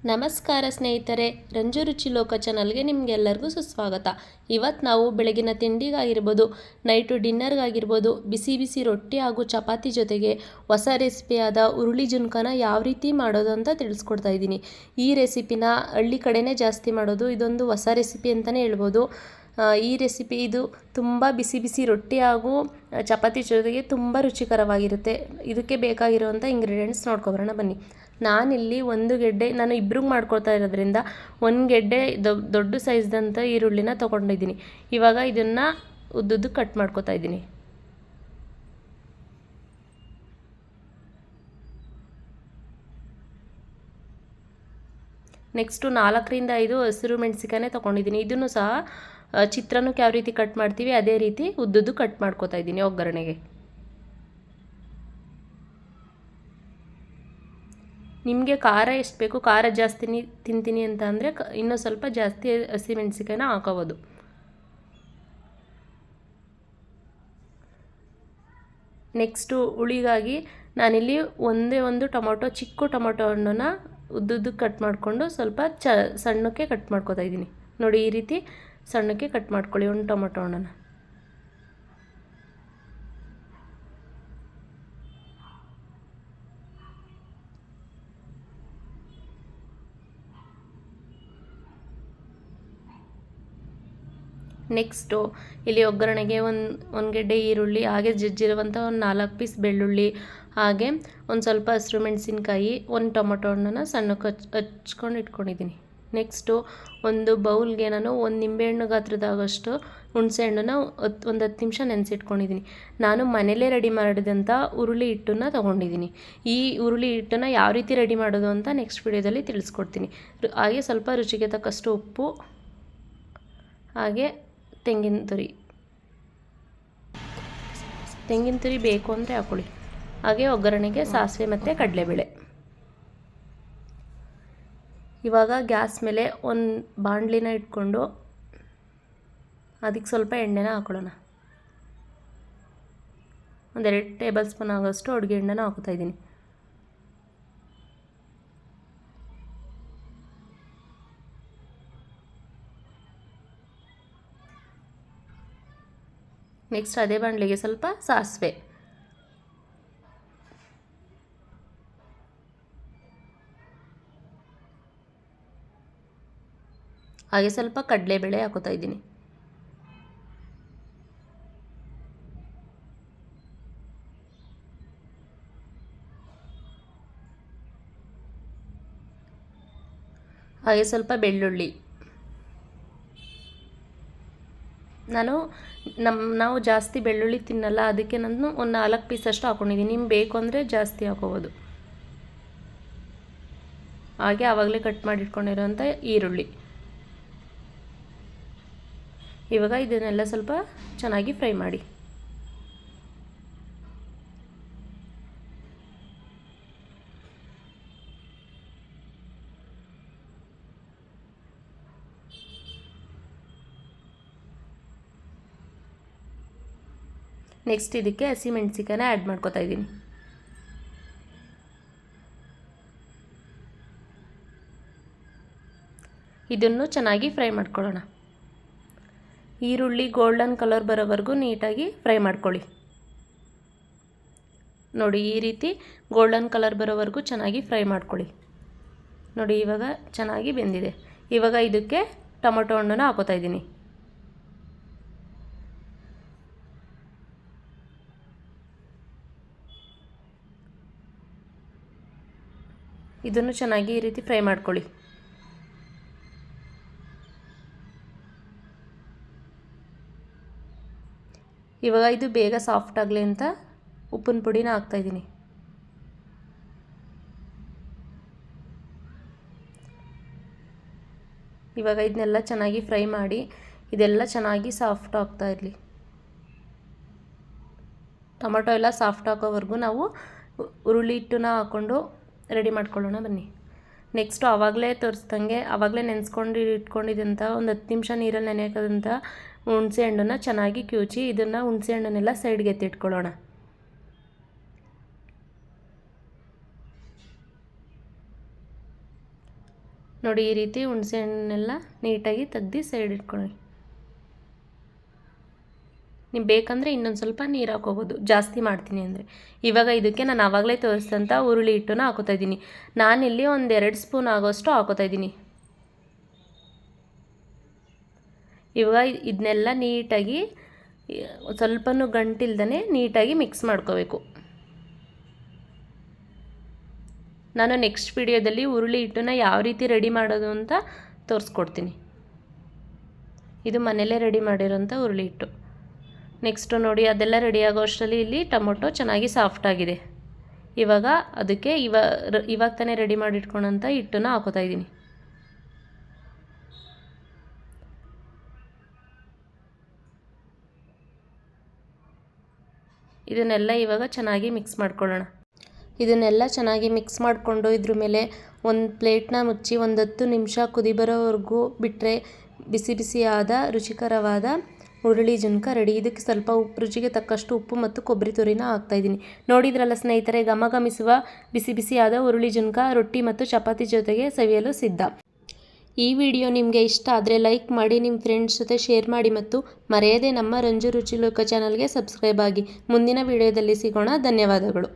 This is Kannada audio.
ನಮಸ್ಕಾರ ಸ್ನೇಹಿತರೆ, ರಂಜು ರುಚಿ ಲೋಕ ಚಾನಲ್ಗೆ ನಿಮಗೆಲ್ಲರಿಗೂ ಸುಸ್ವಾಗತ. ಇವತ್ತು ನಾವು ಬೆಳಗಿನ ತಿಂಡಿಗಾಗಿರ್ಬೋದು, ನೈಟು ಡಿನ್ನರ್ಗಾಗಿರ್ಬೋದು, ಬಿಸಿ ಬಿಸಿ ರೊಟ್ಟಿ ಹಾಗೂ ಚಪಾತಿ ಜೊತೆಗೆ ಹೊಸ ರೆಸಿಪಿಯಾದ ಹುರುಳಿ ಜುನ್ಕನ ಯಾವ ರೀತಿ ಮಾಡೋದು ಅಂತ ತಿಳಿಸ್ಕೊಡ್ತಾ ಇದ್ದೀನಿ. ಈ ರೆಸಿಪಿನ ಹಳ್ಳಿ ಕಡೆನೇ ಜಾಸ್ತಿ ಮಾಡೋದು, ಇದೊಂದು ಹೊಸ ರೆಸಿಪಿ ಅಂತಲೇ ಹೇಳ್ಬೋದು. ಈ ರೆಸಿಪಿ ಇದು ತುಂಬ ಬಿಸಿ ಬಿಸಿ ರೊಟ್ಟಿ ಹಾಗೂ ಚಪಾತಿ ಜೊತೆಗೆ ತುಂಬ ರುಚಿಕರವಾಗಿರುತ್ತೆ. ಇದಕ್ಕೆ ಬೇಕಾಗಿರುವಂಥ ಇಂಗ್ರೀಡಿಯೆಂಟ್ಸ್ ನೋಡ್ಕೊಬರೋಣ ಬನ್ನಿ. ನಾನಿಲ್ಲಿ ಒಂದು ಗೆಡ್ಡೆ, ನಾನು ಇಬ್ರಿಗೆ ಮಾಡ್ಕೊಳ್ತಾ ಇರೋದ್ರಿಂದ ಒಂದು ಗೆಡ್ಡೆ ದೊಡ್ಡ ಸೈಜ್ದಂಥ ಈರುಳ್ಳಿನ ತೊಗೊಂಡಿದ್ದೀನಿ. ಇವಾಗ ಇದನ್ನು ಉದ್ದುದ್ದು ಕಟ್ ಮಾಡ್ಕೊತಾ ಇದ್ದೀನಿ. ನೆಕ್ಸ್ಟು 4ರಿಂದ 5 ಹಸಿರು ಮೆಣಸಿಕಾಯೇ ತೊಗೊಂಡಿದ್ದೀನಿ. ಇದನ್ನು ಸಹ ಚಿತ್ರಾನ್ನಕ್ಕೆ ಯಾವ ರೀತಿ ಕಟ್ ಮಾಡ್ತೀವಿ ಅದೇ ರೀತಿ ಉದ್ದುದ್ದು ಕಟ್ ಮಾಡ್ಕೊತಾ ಇದ್ದೀನಿ ಒಗ್ಗರಣೆಗೆ. ನಿಮಗೆ ಖಾರ ಎಷ್ಟು ಬೇಕು, ಖಾರ ಜಾಸ್ತಿ ತಿಂತೀನಿ ಅಂತ ಅಂದರೆ ಇನ್ನೂ ಸ್ವಲ್ಪ ಜಾಸ್ತಿ ಹಸಿಮೆಣಸಿಕಾಯಿನ ಹಾಕೋಬೋದು. ನೆಕ್ಸ್ಟು ಹುಳಿಗಾಗಿ ನಾನಿಲ್ಲಿ ಒಂದೇ ಒಂದು ಟೊಮೊಟೊ, ಚಿಕ್ಕ ಟೊಮೊಟೊ ಹಣ್ಣನ್ನು ಉದ್ದುದ್ದು ಕಟ್ ಮಾಡಿಕೊಂಡು ಸ್ವಲ್ಪ ಸಣ್ಣಕ್ಕೆ ಕಟ್ ಮಾಡ್ಕೊತಾ ಇದ್ದೀನಿ. ನೋಡಿ, ಈ ರೀತಿ ಸಣ್ಣಕ್ಕೆ ಕಟ್ ಮಾಡ್ಕೊಳ್ಳಿ ಒಂದು ಟೊಮೊಟೊ ಹಣ್ಣನ್ನು. ನೆಕ್ಸ್ಟು ಇಲ್ಲಿ ಒಗ್ಗರಣೆಗೆ ಒಂದು ಗೆಡ್ಡೆ ಈರುಳ್ಳಿ, ಹಾಗೆ ಜಜ್ಜಿರುವಂಥ ಒಂದು 4 ಪೀಸ್ ಬೆಳ್ಳುಳ್ಳಿ, ಹಾಗೆ ಒಂದು ಸ್ವಲ್ಪ ಹಸಿರು ಮೆಣಸಿನ್ಕಾಯಿ, ಒಂದು ಟೊಮೊಟೊ ಹಣ್ಣನ್ನು ಸಣ್ಣಕ್ಕೆ ಹಚ್ಕೊಂಡು ಇಟ್ಕೊಂಡಿದ್ದೀನಿ. ನೆಕ್ಸ್ಟು ಒಂದು ಬೌಲ್ಗೆ ನಾನು ಒಂದು ನಿಂಬೆಹಣ್ಣು ಗಾತ್ರದಾಗಷ್ಟು ಹುಣಸೆಹಣ್ಣನ್ನು ಒಂದು 10 ನಿಮಿಷ ನೆನೆಸಿಟ್ಕೊಂಡಿದ್ದೀನಿ. ನಾನು ಮನೇಲೇ ರೆಡಿ ಮಾಡಿದಂಥ ಹುರುಳಿ ಹಿಟ್ಟನ್ನು ತೊಗೊಂಡಿದ್ದೀನಿ. ಈ ಹುರುಳಿ ಹಿಟ್ಟನ್ನು ಯಾವ ರೀತಿ ರೆಡಿ ಮಾಡೋದು ಅಂತ ನೆಕ್ಸ್ಟ್ ವಿಡಿಯೋದಲ್ಲಿ ತಿಳಿಸ್ಕೊಡ್ತೀನಿ. ಹಾಗೆ ಸ್ವಲ್ಪ ರುಚಿಗೆ ತಕ್ಕಷ್ಟು ಉಪ್ಪು, ಹಾಗೆ ತೆಂಗಿನ ತುರಿ ಬೇಕು ಅಂದರೆ ಹಾಕ್ಕೊಳ್ಳಿ. ಹಾಗೆ ಒಗ್ಗರಣೆಗೆ ಸಾಸಿವೆ ಮತ್ತು ಕಡಲೆಬೇಳೆ. ಇವಾಗ ಗ್ಯಾಸ್ ಮೇಲೆ ಒಂದು ಬಾಣಲಿನ ಇಟ್ಕೊಂಡು ಅದಕ್ಕೆ ಸ್ವಲ್ಪ ಎಣ್ಣೆನ ಹಾಕೊಳ್ಳೋಣ. 2 ಟೇಬಲ್ ಸ್ಪೂನ್ ಆಗೋಷ್ಟು ಅಡುಗೆ ಎಣ್ಣೆನ ಹಾಕ್ತಾ ಇದ್ದೀನಿ. ನೆಕ್ಸ್ಟ್ ಅದೇ ಬಾಣಲಿಗೆ ಸ್ವಲ್ಪ ಸಾಸಿವೆ, ಹಾಗೆ ಸ್ವಲ್ಪ ಕಡಲೆಬೇಳೆ ಹಾಕೋತಾ ಇದ್ದೀನಿ. ಹಾಗೆ ಸ್ವಲ್ಪ ಬೆಳ್ಳುಳ್ಳಿ. ನಾವು ಜಾಸ್ತಿ ಬೆಳ್ಳುಳ್ಳಿ ತಿನ್ನಲ್ಲ, ಅದಕ್ಕೆ ನಾನು ಒಂದು 4 ಪೀಸಷ್ಟು ಹಾಕ್ಕೊಂಡಿದ್ದೀನಿ. ನಿಮ್ಗೆ ಬೇಕು ಅಂದರೆ ಜಾಸ್ತಿ ಹಾಕೋಬೋದು. ಹಾಗೆ ಆವಾಗಲೇ ಕಟ್ ಮಾಡಿ ಇಟ್ಕೊಂಡಿರೋಂಥ ಈರುಳ್ಳಿ. ಇವಾಗ ಇದನ್ನೆಲ್ಲ ಸ್ವಲ್ಪ ಚೆನ್ನಾಗಿ ಫ್ರೈ ಮಾಡಿ. ನೆಕ್ಸ್ಟ್ ಇದಕ್ಕೆ ಹಸಿಮೆಣಸಿಕಾಯನ್ನ ಆ್ಯಡ್ ಮಾಡ್ಕೊತಾ ಇದ್ದೀನಿ. ಇದನ್ನು ಚೆನ್ನಾಗಿ ಫ್ರೈ ಮಾಡ್ಕೊಳ್ಳೋಣ. ಈರುಳ್ಳಿ ಗೋಲ್ಡನ್ ಕಲರ್ ಬರೋವರೆಗೂ ನೀಟಾಗಿ ಫ್ರೈ ಮಾಡ್ಕೊಳ್ಳಿ. ನೋಡಿ, ಈ ರೀತಿ ಗೋಲ್ಡನ್ ಕಲರ್ ಬರೋವರೆಗೂ ಚೆನ್ನಾಗಿ ಫ್ರೈ ಮಾಡ್ಕೊಳ್ಳಿ. ನೋಡಿ, ಇವಾಗ ಚೆನ್ನಾಗಿ ಬೆಂದಿದೆ. ಇವಾಗ ಇದಕ್ಕೆ ಟೊಮೊಟೊ ಹಣ್ಣನ್ನು ಹಾಕೋತಾ ಇದ್ದೀನಿ. ಇದನ್ನು ಚೆನ್ನಾಗಿ ಈ ರೀತಿ ಫ್ರೈ ಮಾಡ್ಕೊಳ್ಳಿ. ಇವಾಗ ಇದು ಬೇಗ ಸಾಫ್ಟ್ ಆಗಲಿ ಅಂತ ಉಪ್ಪಿನ ಪುಡಿನ ಹಾಕ್ತಾಯಿದ್ದೀನಿ. ಇವಾಗ ಇದನ್ನೆಲ್ಲ ಚೆನ್ನಾಗಿ ಫ್ರೈ ಮಾಡಿ ಇದೆಲ್ಲ ಚೆನ್ನಾಗಿ ಸಾಫ್ಟ್ ಆಗ್ತಾ ಇರಲಿ. ಟೊಮೊಟೊ ಎಲ್ಲ ಸಾಫ್ಟ್ ಆಗೋವರೆಗೂ ನಾವು ಹುರುಳಿ ಹಿಟ್ಟನ್ನ ಹಾಕ್ಕೊಂಡು ರೆಡಿ ಮಾಡ್ಕೊಳ್ಳೋಣ ಬನ್ನಿ. ನೆಕ್ಸ್ಟು ಆವಾಗಲೇ ತೋರಿಸ್ದಂಗೆ ಆವಾಗಲೇ ಇಟ್ಕೊಂಡಿದ್ದಂಥ ಒಂದು 10 ನಿಮಿಷ ನೀರಲ್ಲಿ ನೆನೆಯೋದಂಥ ಹುಣಸೆ ಹಣ್ಣನ್ನು ಚೆನ್ನಾಗಿ ಕಿವುಚಿ ಇದನ್ನು ಹುಣಸೆ ಹಣ್ಣನ್ನೆಲ್ಲ ಸೈಡ್ಗೆ ಎತ್ತಿಟ್ಕೊಳ್ಳೋಣ. ನೋಡಿ ಈ ರೀತಿ ಹುಣಸೆ ಹಣ್ಣನ್ನೆಲ್ಲ ನೀಟಾಗಿ ತೆಗ್ದು ಸೈಡ್ ಇಟ್ಕೊಳ್ಳಿ. ನೀವು ಬೇಕಂದರೆ ಇನ್ನೊಂದು ಸ್ವಲ್ಪ ನೀರು ಹಾಕೋಬೋದು, ಜಾಸ್ತಿ ಮಾಡ್ತೀನಿ ಅಂದರೆ. ಇವಾಗ ಇದಕ್ಕೆ ನಾನು ಆವಾಗಲೇ ತೋರಿಸಿದಂಥ ಹುರುಳಿ ಹಿಟ್ಟನ್ನು ಹಾಕೋತಾ ಇದ್ದೀನಿ. ನಾನಿಲ್ಲಿ ಒಂದು 2 ಸ್ಪೂನ್ ಆಗೋಷ್ಟು ಹಾಕೋತಾ ಇದ್ದೀನಿ. ಇವಾಗ ಇದನ್ನೆಲ್ಲ ನೀಟಾಗಿ ಸ್ವಲ್ಪನೂ ಗಂಟಿಲ್ದೇ ನೀಟಾಗಿ ಮಿಕ್ಸ್ ಮಾಡ್ಕೋಬೇಕು. ನಾನು ನೆಕ್ಸ್ಟ್ ವಿಡಿಯೋದಲ್ಲಿ ಹುರುಳಿ ಹಿಟ್ಟನ್ನು ಯಾವ ರೀತಿ ರೆಡಿ ಮಾಡೋದು ಅಂತ ತೋರಿಸ್ಕೊಡ್ತೀನಿ. ಇದು ಮನೆಯಲ್ಲೇ ರೆಡಿ ಮಾಡಿರೋಂಥ ಹುರುಳಿ ಹಿಟ್ಟು. ನೆಕ್ಸ್ಟು ನೋಡಿ ಅದೆಲ್ಲ ರೆಡಿ ಆಗೋ ಅಷ್ಟರಲ್ಲಿ ಇಲ್ಲಿ ಟೊಮೊಟೊ ಚೆನ್ನಾಗಿ ಸಾಫ್ಟಾಗಿದೆ. ಇವಾಗ ಅದಕ್ಕೆ ಇವಾಗ ತಾನೇ ರೆಡಿ ಮಾಡಿಟ್ಕೊಳ್ಳೋಂಥ ಹಿಟ್ಟನ್ನು ಹಾಕೋತಾ ಇದ್ದೀನಿ. ಇದನ್ನೆಲ್ಲ ಇವಾಗ ಚೆನ್ನಾಗಿ ಮಿಕ್ಸ್ ಮಾಡ್ಕೊಳ್ಳೋಣ. ಇದನ್ನೆಲ್ಲ ಚೆನ್ನಾಗಿ ಮಿಕ್ಸ್ ಮಾಡಿಕೊಂಡು ಇದ್ರ ಮೇಲೆ ಒಂದು ಪ್ಲೇಟ್ನ ಮುಚ್ಚಿ 10 ನಿಮಿಷ ಕುದಿ ಬರೋವರೆಗೂ ಬಿಟ್ಟರೆ ಬಿಸಿ ಬಿಸಿಯಾದ ರುಚಿಕರವಾದ ಹುರುಳಿ ಜುನ್ಕ ರೆಡಿ. ಇದಕ್ಕೆ ಸ್ವಲ್ಪ ರುಚಿಗೆ ತಕ್ಕಷ್ಟು ಉಪ್ಪು ಮತ್ತು ಕೊಬ್ಬರಿ ತುರಿನ ಹಾಕ್ತಾಯಿದ್ದೀನಿ. ನೋಡಿದ್ರಲ್ಲ ಸ್ನೇಹಿತರೆ, ಘಮಘಮಿಸುವ ಬಿಸಿ ಬಿಸಿಯಾದ ಹುರುಳಿ ಜುನ್ಕ ರೊಟ್ಟಿ ಮತ್ತು ಚಪಾತಿ ಜೊತೆಗೆ ಸವಿಯಲು ಸಿದ್ಧ. ಈ ವಿಡಿಯೋ ನಿಮಗೆ ಇಷ್ಟ ಆದರೆ ಲೈಕ್ ಮಾಡಿ, ನಿಮ್ಮ ಫ್ರೆಂಡ್ಸ್ ಜೊತೆ ಶೇರ್ ಮಾಡಿ ಮತ್ತು ಮರೆಯದೆ ನಮ್ಮ ರಂಜು ರುಚಿ ಲೋಕ ಚಾನಲ್ಗೆ ಸಬ್ಸ್ಕ್ರೈಬ್ ಆಗಿ. ಮುಂದಿನ ವಿಡಿಯೋದಲ್ಲಿ ಸಿಗೋಣ. ಧನ್ಯವಾದಗಳು.